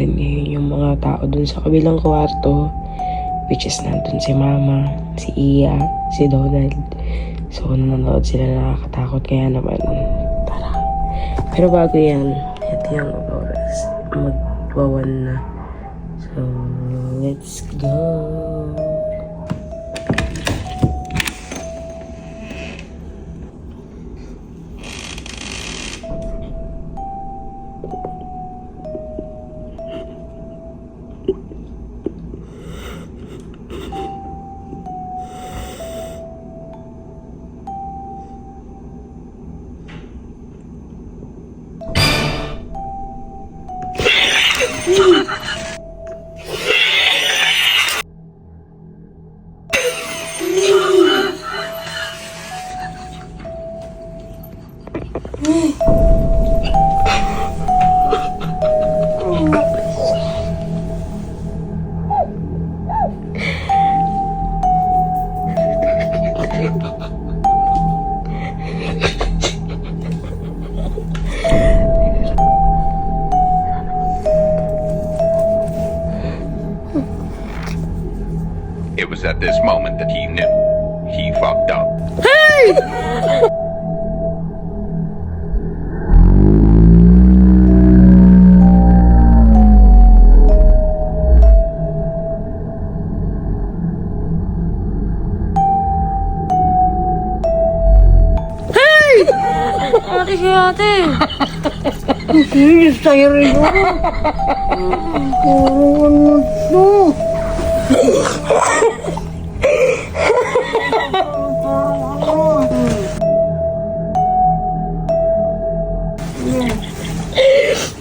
natin ngayon yung mga tao dun sa kabilang kwarto, which is nandun si Mama, si Iya, si Donald. So, nanonood sila, nakakatakot, kaya naman, tara. Pero bago yan, ito yung oras, magwawan na. So, let's go! It was at this moment that he knew he fucked up. Ate si ate. Serious tayo rin ako. Ano to?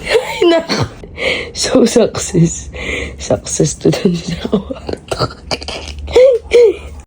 Ay, naku. So, success. Success to dun sa kwarto.